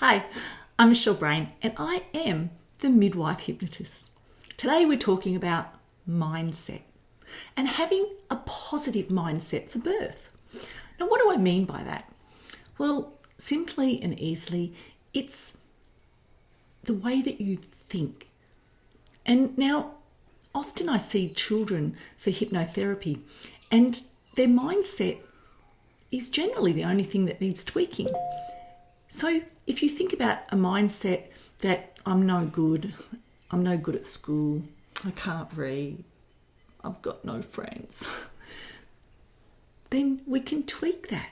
Hi, I'm Michelle Brain and I am the Midwife Hypnotist. Today we're talking about mindset and having a positive mindset for birth. Now, what do I mean by that? Well, simply and easily, it's the way that you think. And now, often I see children for hypnotherapy and their mindset is generally the only thing that needs tweaking. So if you think about a mindset that I'm no good at school, I can't read, I've got no friends, then we can tweak that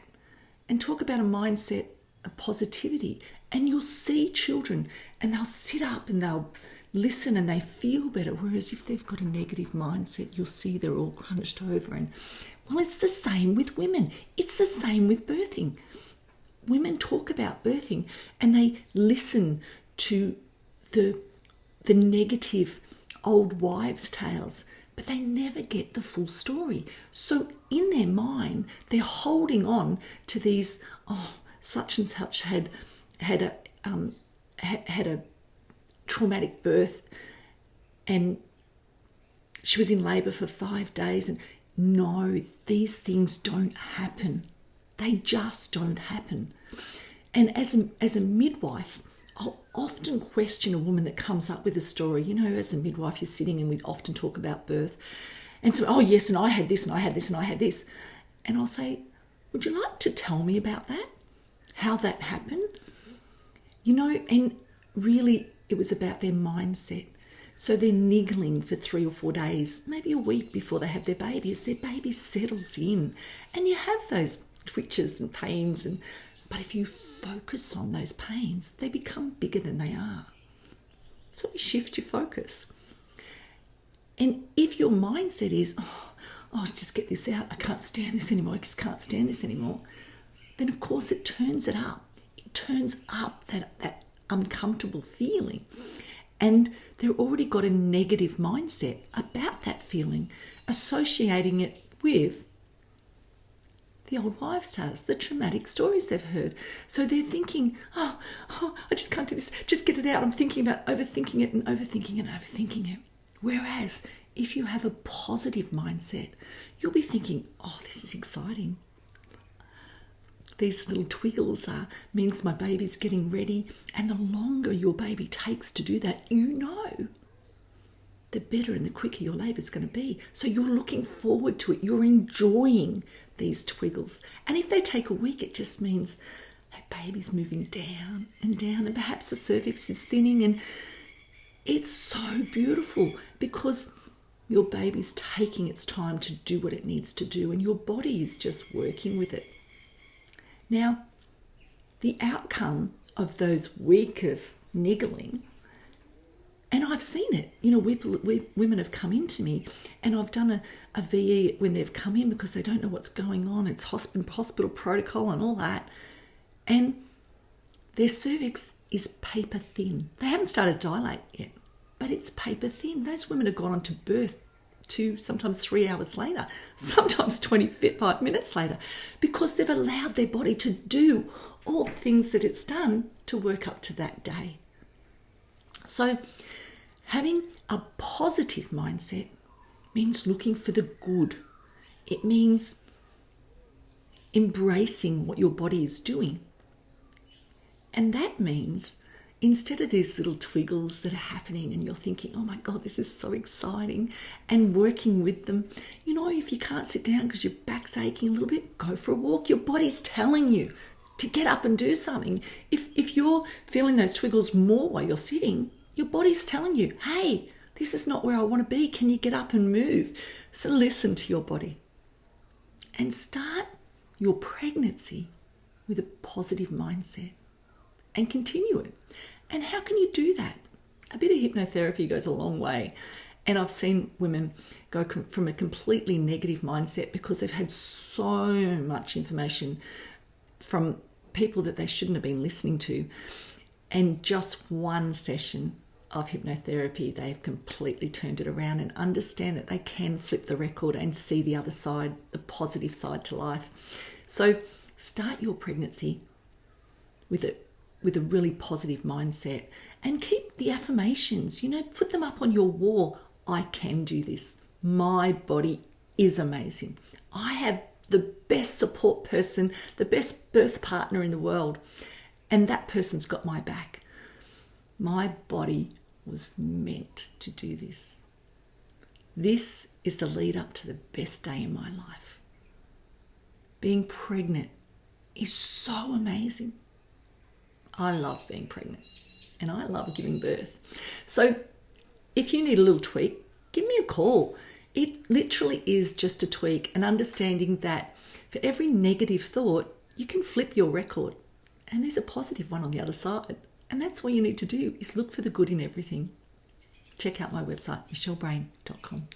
and talk about a mindset of positivity. And you'll see children and they'll sit up and they'll listen and they feel better. Whereas if they've got a negative mindset, you'll see they're all crunched over. And well, it's the same with women. It's the same with birthing. Women talk about birthing and they listen to the negative old wives' tales, but they never get the full story. So in their mind, they're holding on to these, such and such had a traumatic birth and she was in labour for 5 days. And no, these things don't happen. They just don't happen. And as a midwife, I'll often question a woman that comes up with a story. You know, as a midwife, you're sitting and we often talk about birth. And so, oh yes, and I had this, and I had this, and I had this. And I'll say, would you like to tell me about that? How that happened? You know, and really it was about their mindset. So they're niggling for 3 or 4 days, maybe a week before they have their baby, as their baby settles in. And you have those twitches and pains, but if you focus on those pains, they become bigger than they are. So you shift your focus. And if your mindset is, just get this out, I can't stand this anymore, I just can't stand this anymore, then of course it turns it up. It turns up that uncomfortable feeling. And they've already got a negative mindset about that feeling, associating it with the old wives' tales, the traumatic stories they've heard. So they're thinking, I just can't do this, just get it out. I'm thinking about overthinking it and overthinking it and overthinking it. Whereas if you have a positive mindset, you'll be thinking, this is exciting. These little twiggles means my baby's getting ready. And the longer your baby takes to do that, the better and the quicker your labour's going to be. So you're looking forward to it. You're enjoying these twiggles. And if they take a week, it just means that baby's moving down and down, and perhaps the cervix is thinning. And it's so beautiful because your baby's taking its time to do what it needs to do, and your body is just working with it. Now, the outcome of those weeks of niggling, and I've seen it, women have come into me and I've done a VE when they've come in because they don't know what's going on. It's hospital protocol and all that. And their cervix is paper thin. They haven't started dilate yet, but it's paper thin. Those women have gone on to birth sometimes 3 hours later, sometimes 25 minutes later, because they've allowed their body to do all the things that it's done to work up to that day. So having a positive mindset means looking for the good. It means embracing what your body is doing. And that means instead of these little twiggles that are happening and you're thinking, oh my God, this is so exciting, and working with them, if you can't sit down because your back's aching a little bit, go for a walk. Your body's telling you to get up and do something. If you're feeling those twiggles more while you're sitting, your body's telling you, hey, this is not where I want to be. Can you get up and move? So listen to your body and start your pregnancy with a positive mindset and continue it. And how can you do that? A bit of hypnotherapy goes a long way. And I've seen women go from a completely negative mindset because they've had so much information from people that they shouldn't have been listening to. And just one session of hypnotherapy, they've completely turned it around and understand that they can flip the record and see the other side, the positive side to life. So start your pregnancy with with a really positive mindset, and keep the affirmations, put them up on your wall. I can do this. My body is amazing. I have the best support person, the best birth partner in the world, and that person's got my back. My body was meant to do this. This is the lead up to the best day in my life. Being pregnant is so amazing. I love being pregnant and I love giving birth. So if you need a little tweak, give me a call. It literally is just a tweak, and understanding that for every negative thought, you can flip your record and there's a positive one on the other side. And that's all you need to do, is look for the good in everything. Check out my website, michellebrain.com.